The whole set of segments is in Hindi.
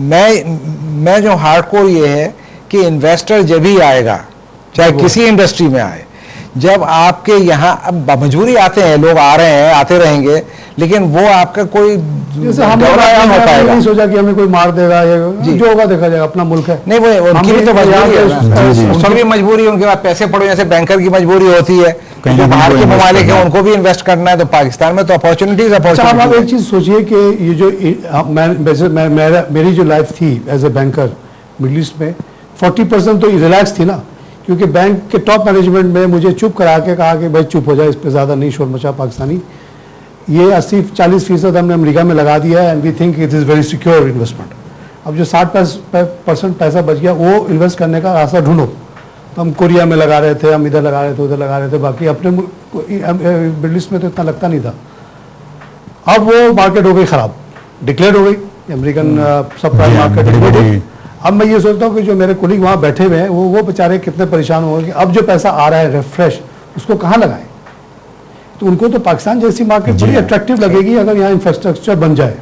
मैं जो हार्डकोर ये है कि इन्वेस्टर जब भी आएगा, चाहे किसी इंडस्ट्री में आए, जब आपके यहाँ अब मजबूरी आते हैं, लोग आ रहे हैं, आते रहेंगे, लेकिन वो आपका कोई नहीं सोचा कि हमें कोई मार देगा, जो होगा देखा जाएगा, अपना मुल्क है। नहीं, वो उनकी भी तो मजबूरी है, उनकी भी मजबूरी, उनके पास पैसे पड़े, जैसे बैंकर की मजबूरी होती है, जो बाहर के ममालिक है उनको भी इन्वेस्ट करना है, तो पाकिस्तान में तो अपॉर्चुनिटीज। आप एक चीज सोचिए कि ये जो मेरी जो लाइफ थी as a banker middle east में, 40% तो रिलैक्स थी ना, क्योंकि बैंक के टॉप मैनेजमेंट में मुझे चुप करा के कहा कि भाई चुप हो जाए, इस पर ज़्यादा नहीं शोर मचा पाकिस्तानी। ये 80-40% हमने अमेरिका में लगा दिया है, and we think it is very secure investment. अब जो 60% पैसा बच गया वो इन्वेस्ट करने का रास्ता ढूंढो। तो हम कोरिया में लगा रहे थे, हम इधर लगा रहे थे, उधर लगा रहे थे, बाकी अपने मिडिल ईस्ट में तो इतना लगता नहीं था। अब वो मार्केट हो गई ख़राब, डिक्लेयर हो गई अमेरिकन सब प्राइम मार्केट। अब मैं ये सोचता हूँ कि जो मेरे कोलीग वहाँ बैठे हुए हैं वो बेचारे कितने परेशान होंगे कि अब जो पैसा आ रहा है रिफ्रेश, उसको कहाँ लगाएं। तो उनको तो पाकिस्तान जैसी मार्केट बड़ी अट्रैक्टिव लगेगी अगर यहाँ इंफ्रास्ट्रक्चर बन जाए।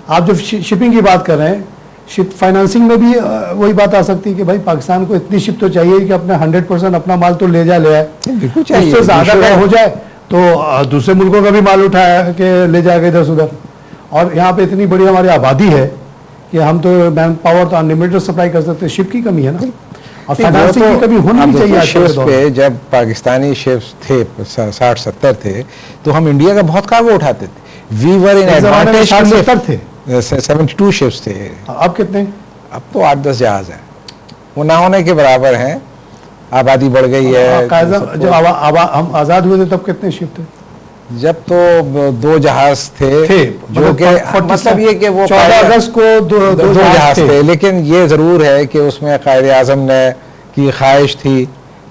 आप जब शिपिंग की बात कर रहे हैं, शिप फाइनेंसिंग में भी वही बात आ सकती है कि भाई पाकिस्तान को इतनी शिप तो चाहिए कि अपना 100% अपना माल तो ले आए, उससे ज़्यादा हो जाए तो दूसरे मुल्कों का भी माल उठाया के ले जाएगा इधर से उधर। और यहाँ पे इतनी बड़ी हमारी आबादी है कि हम तो मैन पावर तो अनलिमिटेड सप्लाई कर सकते हैं, शिप की कमी है ना, और फाइनेंसिंग की कमी होनी भी चाहिए। शिप्स पे जब पाकिस्तानी शिप्स थे 60-70 थे तो हम इंडिया का बहुत कार्गो उठाते थे, वी वर इन एडवांटेज। 60-70 थे, 72 शिप्स थे। अब कितने? अब तो 8-10 जहाज हैं, वो ना होने के बराबर हैं, आबादी बढ़ गई है। जब हम आज़ाद हुए थे तब कितने शिप थे? जब तो 2 जहाज थे जो कि मतलब ये कि वो 14 अगस्त को 2 जहाज थे, लेकिन ये ज़रूर है कि उसमें कायदे आज़म ने की ख्वाहिश थी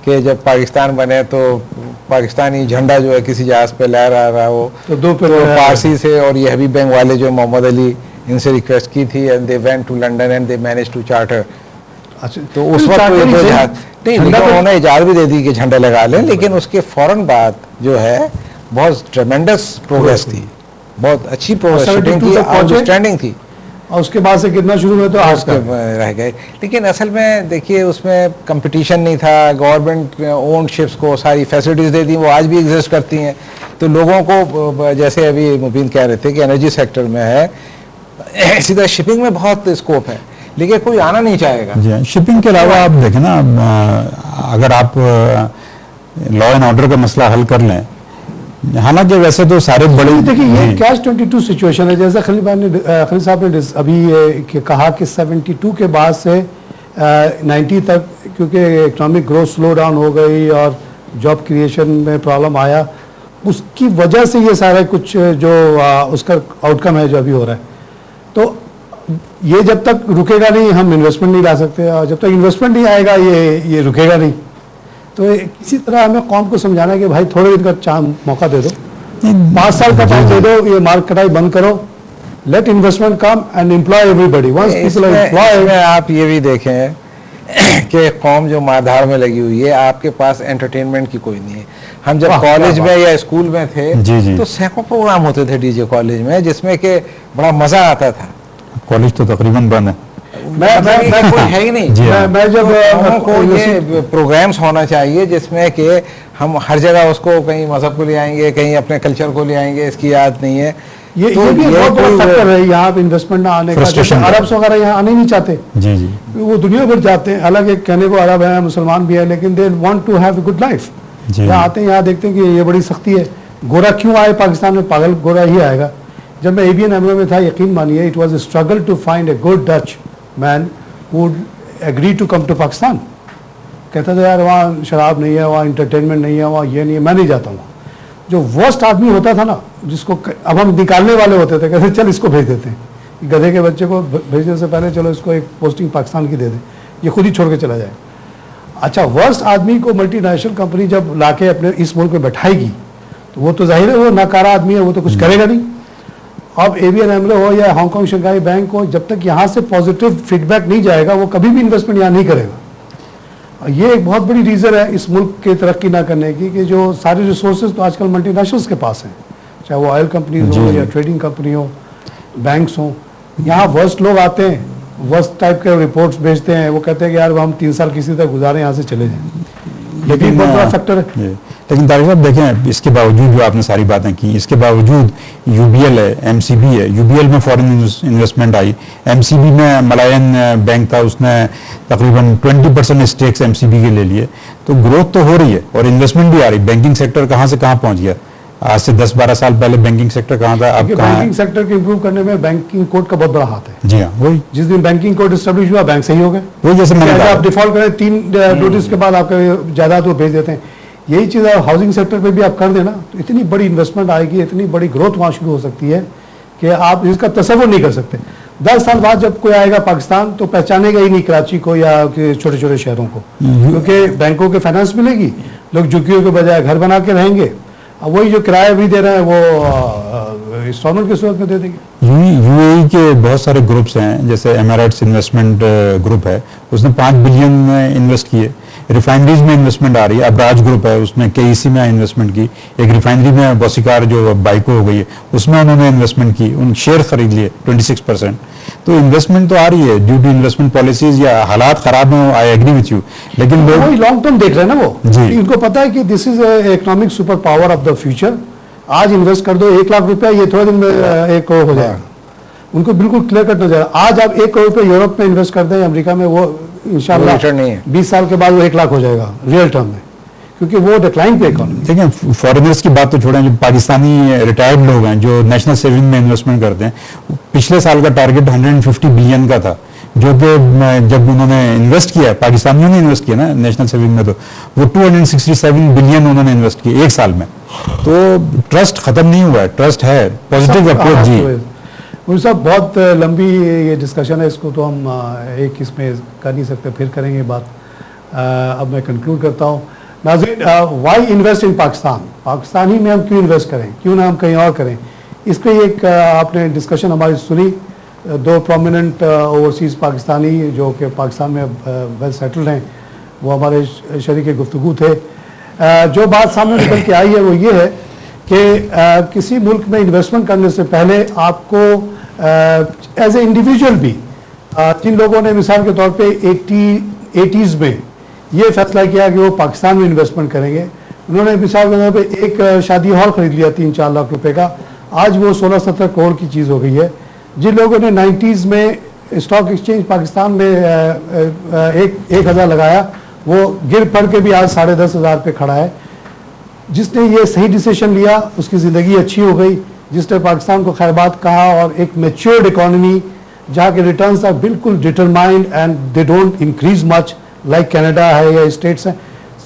कि जब पाकिस्तान बने तो पाकिस्तानी झंडा जो है किसी जहाज पे लहरा रहा हो। तो पारसी से और ये हबीब बैंक वाले जो मोहम्मद अली, इनसे रिक्वेस्ट की थी, and they went to London and they manage to charter. तो उस वक्त ये 2 जहाज नहीं, उन्होंने इजाज़त भी दे दी कि झंडा लगा लें, लेकिन उसके फौरन बाद जो है बहुत ट्रेमेंडस प्रोग्रेस थी, बहुत अच्छी प्रोग्रेस थी, आउटस्टैंडिंग थी। और उसके बाद से कितना शुरू हुआ तो आज तक रह गए। लेकिन असल में देखिए उसमें कंपटीशन नहीं था, गवर्नमेंट ओन्ड शिप्स को सारी फैसिलिटीज़ दे दी, वो आज भी एग्जिस्ट करती हैं। तो लोगों को, जैसे अभी मुबीन कह रहे थे कि एनर्जी सेक्टर में है, इसी तरह शिपिंग में बहुत स्कोप है, लेकिन कोई आना नहीं चाहेगा। जी, शिपिंग के अलावा आप देखें ना, अगर आप लॉ एंड ऑर्डर का मसला हल कर लें, हालांकि वैसे तो सारे बड़े, देखिए ये कैश 22 सिचुएशन है, जैसा खलील साहब ने अभी कहा कि 72 के बाद से 90 तक, क्योंकि इकोनॉमिक ग्रोथ स्लो डाउन हो गई और जॉब क्रिएशन में प्रॉब्लम आया, उसकी वजह से ये सारा कुछ जो उसका आउटकम है जो अभी हो रहा है। तो ये जब तक रुकेगा नहीं हम इन्वेस्टमेंट नहीं ला सकते, और जब तक इन्वेस्टमेंट नहीं आएगा ये रुकेगा नहीं। तो इसी तरह हमें कौम को समझाना है कि भाई थोड़े दिन का मौका दे दो, 5 साल का टाइम दे दो, ये मार्क कटाई बंद करो, let investment come and employ everybody. Once people employ, आप ये भी देखें कि कौम जो मारधाड़ में लगी हुई है, आपके पास एंटरटेनमेंट की कोई नहीं है। हम जब कॉलेज में या स्कूल में थे तो सैकड़ों प्रोग्राम होते थे डीजे कॉलेज में, जिसमें कि बड़ा मजा आता था। कॉलेज तो तकरीबन बंद है, मैं कोई है ही नहीं। मैं जब हमको ये प्रोग्राम्स होना चाहिए जिसमें कि हम हर जगह उसको, कहीं मजहब को ले आएंगे, कहीं अपने कल्चर को ले आएंगे, इसकी याद नहीं है। ये भी बहुत बड़ा फैक्टर है यहाँ पे इन्वेस्टमेंट ना आने का। अरब वगैरह यहाँ आने नहीं चाहते, जी, वो दुनिया भर जाते हैं। हालांकि कहने को अरब है, मुसलमान भी है, लेकिन they want to have a good life. यहाँ आते हैं, यहाँ देखते हैं कि ये बड़ी सख्ती है। गोरा क्यों आए पाकिस्तान में? पागल गोरा ही आएगा। जब मैं ABN AMRO में था, यकीन मानिए, it was a struggle to find a good Dutch man would agree to come to Pakistan। कहता था यार वहाँ शराब नहीं है, वहाँ इंटरटेनमेंट नहीं है, वहाँ ये नहीं है, मैं नहीं जाता हूँ। जो वर्स्ट आदमी होता था ना, जिसको अब हम निकालने वाले होते थे, कहते चल इसको भेज देते हैं, गधे के बच्चे को भेजने से पहले चलो इसको एक पोस्टिंग पाकिस्तान की दे दें, ये खुद ही छोड़ के चला जाए। अच्छा, वर्स्ट आदमी को मल्टीनेशनल कंपनी जब लाके अपने इस मुल्क में बैठाएगी तो वो तो जाहिर है वो नाकारा आदमी है, वो तो कुछ करेगा नहीं। अब ABN AMRO हो या हांगकांग शंघाई बैंक हो, जब तक यहाँ से पॉजिटिव फीडबैक नहीं जाएगा वो कभी भी इन्वेस्टमेंट यहाँ नहीं करेगा। ये एक बहुत बड़ी रीज़न है इस मुल्क के तरक्की ना करने की, कि जो सारे रिसोर्सेज तो आजकल मल्टीनेशनल्स के पास हैं, चाहे वो ऑयल कंपनीज हो या ट्रेडिंग कंपनी हो, बैंक्स हो। यहाँ वर्स्ट लोग आते हैं, वर्स्ट टाइप के रिपोर्ट्स भेजते हैं, वो कहते हैं कि यार हम 3 साल किसी तरह गुजारे, यहाँ से चले जाएं। लेकिन बहुत बड़ा फैक्टर है। लेकिन तारिक साहब देखें, इसके बावजूद जो आपने सारी बातें की, इसके बावजूद यूबीएल है, एमसीबी है, यूबीएल में फॉरेन इन्वेस्टमेंट आई, एमसीबी में मलायन बैंक था, उसने तकरीबन 20% स्टेक्स एमसीबी के ले लिए, तो ग्रोथ तो हो रही है और इन्वेस्टमेंट भी आ रही है। बैंकिंग सेक्टर कहाँ से कहाँ पहुंच गया? आज से 10-12 साल पहले बैंकिंग सेक्टर कहाँ था, अब कहाँ है? बैंकिंग सेक्टर को इंप्रूव करने में बैंकिंग कोड का बहुत बड़ा हाथ है। जी हाँ, वही जिस दिन बैंकिंग कोड एस्टेब्लिश हुआ, बैंक सही हो गए। वही जैसे मैंने कहा, आप डिफॉल्ट करें 3 नोटिस के बाद आपका जायदाद वो भेज देते हैं। यही चीज़ हाउसिंग सेक्टर पे भी आप कर देना तो इतनी बड़ी इन्वेस्टमेंट आएगी, इतनी बड़ी ग्रोथ वहाँ शुरू हो सकती है कि आप इसका तसव्वुर नहीं कर सकते। 10 साल बाद जब कोई आएगा पाकिस्तान तो पहचानेगा ही नहीं कराची को या छोटे छोटे शहरों को, क्योंकि बैंकों के फाइनेंस मिलेगी, लोग झुग्गियों के बजाय घर बना के रहेंगे। अब वही जो किराया भी दे रहे हैं वो इंस्टॉलमेंट की सूरत में दे देंगे। यूएई के बहुत सारे ग्रुप्स हैं, जैसे एमिरेट्स इन्वेस्टमेंट ग्रुप है, उसने 5 बिलियन इन्वेस्ट किए। रिफाइनरीज में इन्वेस्टमेंट आ रही है। अब्राज ग्रुप है, उसने केईसी में इन्वेस्टमेंट की। एक रिफाइनरी में बौसिकार जो बाइको हो गई है, उसमें उन्होंने इन्वेस्टमेंट की, उन शेयर खरीद लिए 26%। तो इन्वेस्टमेंट तो आ रही है ड्यू टू इन्वेस्टमेंट पॉलिसीज, या हालात खराब हो, आई एग्री विथ यू, लेकिन लोग वही लॉन्ग टर्म देख रहे हैं ना वो जी। इनको पता है कि this is economic super power of the future. आज इन्वेस्ट कर दो 1 लाख रुपया, ये थोड़े दिन में 1 करोड़ हो जाएगा। उनको बिल्कुल क्लियर कट नजर। आज आप 1 करोड़ रुपये यूरोप में इन्वेस्ट कर दें, अमेरिका में, वो इंशाल्लाह 20 साल के बाद वो 1 लाख हो जाएगा रियल टर्म में, क्योंकि वो डिक्लाइन पे इकोनॉमी। देखिए, फॉरेनर्स की बात तो छोड़ें, जो पाकिस्तानी रिटायर्ड लोग हैं जो नेशनल सेविंग में इन्वेस्टमेंट करते हैं, पिछले साल का टारगेट 150 बिलियन का था, जो कि जब उन्होंने इन्वेस्ट किया, पाकिस्तानियों ने इन्वेस्ट किया ना नेशनल सेविंग में, तो वो 267 बिलियन उन्होंने इन्वेस्ट किया 1 साल में। तो ट्रस्ट खत्म नहीं हुआ है, ट्रस्ट है, पॉजिटिव अप्रोच जी। मुझे सब बहुत लंबी ये डिस्कशन है, इसको तो हम एक इसमें कर नहीं सकते, फिर करेंगे बात। अब मैं कंक्लूड करता हूँ। नाज़रीन, why invest in Pakistan, Pakistan ही में हम क्यों इन्वेस्ट करें, क्यों ना हम कहीं और करें। इस पर एक आपने डिस्कशन हमारी सुनी, 2 प्रोमिनेंट ओवरसीज़ पाकिस्तानी जो कि पाकिस्तान में वेल सेटल्ड हैं, वो हमारे शरीक गुफ्तगू थे। जो बात सामने निकल के आई है वो ये है कि किसी मुल्क में इन्वेस्टमेंट करने से पहले आपको एज ए इंडिविजुअल भी, जिन लोगों ने मिसाल के तौर पे 80s में ये फैसला किया कि वो पाकिस्तान में इन्वेस्टमेंट करेंगे, उन्होंने मिसाल के तौर पे एक शादी हॉल खरीद लिया 3-4 लाख रुपए का, आज वो 16-17 करोड़ की चीज़ हो गई है। जिन लोगों ने 90s में स्टॉक एक्सचेंज पाकिस्तान में 1,000 लगाया, वो गिर पड़ के भी आज 10,500 पे खड़ा है। जिसने ये सही डिसीजन लिया उसकी ज़िंदगी अच्छी हो गई, जिसने पाकिस्तान को खैरबाद कहा और एक मैच्योर्ड इकोनॉमी जहाँ के रिटर्न्स आर बिल्कुल determined and they don't increase much like Canada है या स्टेट्स हैं,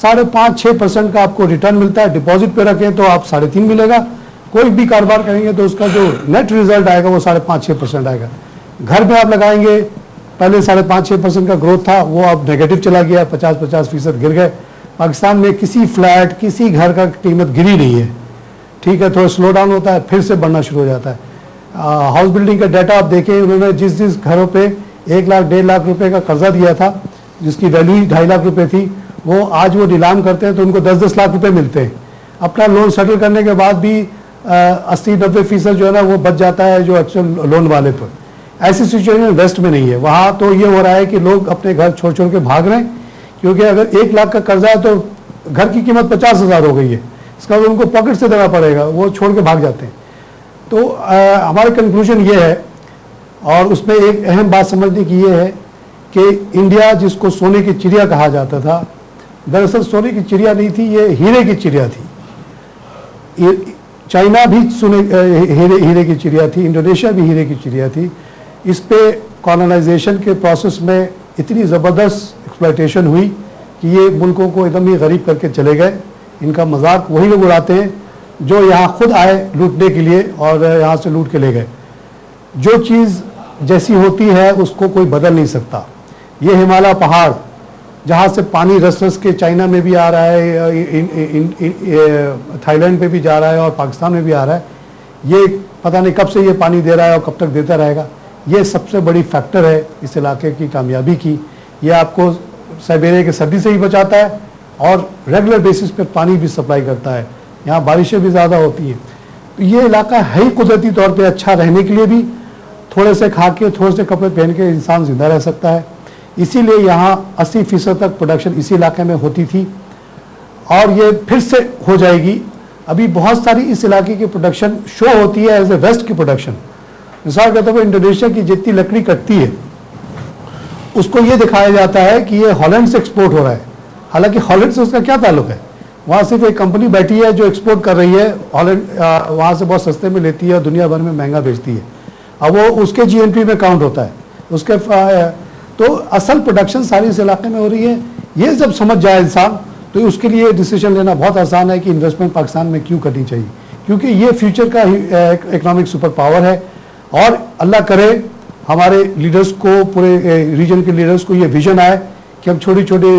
5.5-6% का आपको रिटर्न मिलता है। डिपॉजिट पे रखें तो आप 3.5 मिलेगा, कोई भी कारोबार करेंगे तो उसका जो नेट रिजल्ट आएगा वो 5.5-6% आएगा। घर में आप लगाएंगे, पहले 5.5-6% का ग्रोथ था, वो अब नेगेटिव चला गया, 50% गिर गए। पाकिस्तान में किसी फ्लैट, किसी घर का कीमत गिरी नहीं है, ठीक है, थोड़ा स्लो डाउन होता है, फिर से बढ़ना शुरू हो जाता है। हाउस बिल्डिंग का डाटा आप देखें, उन्होंने जिस घरों पे 1 लाख 1.5 लाख रुपए का कर्जा दिया था, जिसकी वैल्यू 2.5 लाख रुपए थी, वो आज वो नीलाम करते हैं तो उनको 10-10 लाख रुपए मिलते हैं। अपना लोन सेटल करने के बाद भी 80-90% जो है ना वो बच जाता है जो एक्चुअल लोन वाले पर। ऐसी सिचुएशन वेस्ट में नहीं है। वहाँ तो ये हो रहा है कि लोग अपने घर छोड़ छोड़ के भाग रहे हैं, क्योंकि अगर 1 लाख का कर्जा है तो घर की कीमत 50,000 हो गई है, इसका मतलब उनको पॉकेट से देना पड़ेगा, वो छोड़ के भाग जाते हैं। तो हमारा कंक्लूजन ये है, और उसमें एक अहम बात समझने की ये है कि इंडिया जिसको सोने की चिड़िया कहा जाता था, दरअसल सोने की चिड़िया नहीं थी, ये हीरे की चिड़िया थी। चाइना भी हीरे की चिड़िया थी, इंडोनेशिया भी हीरे की चिड़िया थी। इस पे कॉलोनाइजेशन के प्रोसेस में इतनी ज़बरदस्त एक्सप्लॉयटेशन हुई कि ये मुल्कों को एकदम ही गरीब करके चले गए। इनका मजाक वही लोग उड़ाते हैं जो यहाँ खुद आए लूटने के लिए और यहाँ से लूट के ले गए। जो चीज़ जैसी होती है उसको कोई बदल नहीं सकता। ये हिमालय पहाड़ जहाँ से पानी रस रस के चाइना में भी आ रहा है, थाईलैंड पे भी जा रहा है और पाकिस्तान में भी आ रहा है, ये पता नहीं कब से ये पानी दे रहा है और कब तक देता रहेगा। ये सबसे बड़ी फैक्टर है इस इलाके की कामयाबी की। ये आपको साइबेरिया की सर्दी से ही बचाता है और रेगुलर बेसिस पर पानी भी सप्लाई करता है। यहाँ बारिशें भी ज़्यादा होती हैं, तो ये इलाका है ही कुदरती तौर पे अच्छा रहने के लिए भी थोड़े से खा के थोड़े से कपड़े पहन के इंसान जिंदा रह सकता है। इसीलिए यहाँ 80% तक प्रोडक्शन इसी इलाके में होती थी और ये फिर से हो जाएगी। अभी बहुत सारी इस इलाके की प्रोडक्शन शो होती है एज ए वेस्ट की प्रोडक्शन। मिसाल के तौर पर इंडोनेशिया की जितनी लकड़ी कटती है उसको ये दिखाया जाता है कि ये हॉलैंड से एक्सपोर्ट हो रहा है, हालांकि हॉलैंड से उसका क्या ताल्लुक है। वहाँ सिर्फ एक कंपनी बैठी है जो एक्सपोर्ट कर रही है, हॉलैंड वहाँ से बहुत सस्ते में लेती है और दुनिया भर में महंगा बेचती है। अब वो उसके जीएनपी में काउंट होता है उसके तो असल प्रोडक्शन सारी इस इलाके में हो रही है। ये जब समझ जाए इंसान तो उसके लिए डिसीजन लेना बहुत आसान है कि इन्वेस्टमेंट पाकिस्तान में क्यों करनी चाहिए, क्योंकि ये फ्यूचर का इकोनॉमिक सुपर पावर है। और अल्लाह करे हमारे लीडर्स को, पूरे रीजन के लीडर्स को ये विजन आए कि हम छोटी छोटी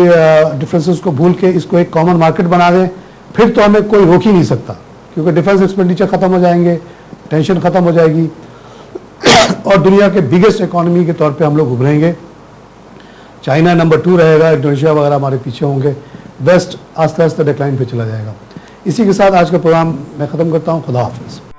डिफरेंसेस को भूल के इसको एक कॉमन मार्केट बना दें, फिर तो हमें कोई रोक ही नहीं सकता, क्योंकि डिफेंस एक्सपेंडिचर खत्म हो जाएंगे, टेंशन खत्म हो जाएगी और दुनिया के बिगेस्ट इकोनॉमी के तौर पे हम लोग उभरेंगे। चाइना नंबर 2 रहेगा, इंडोनेशिया वगैरह हमारे पीछे होंगे, वेस्ट आस्ते आस्ते डिक्लाइन पे चला जाएगा। इसी के साथ आज का प्रोग्राम मैं ख़त्म करता हूँ। खुदा हाफिज़।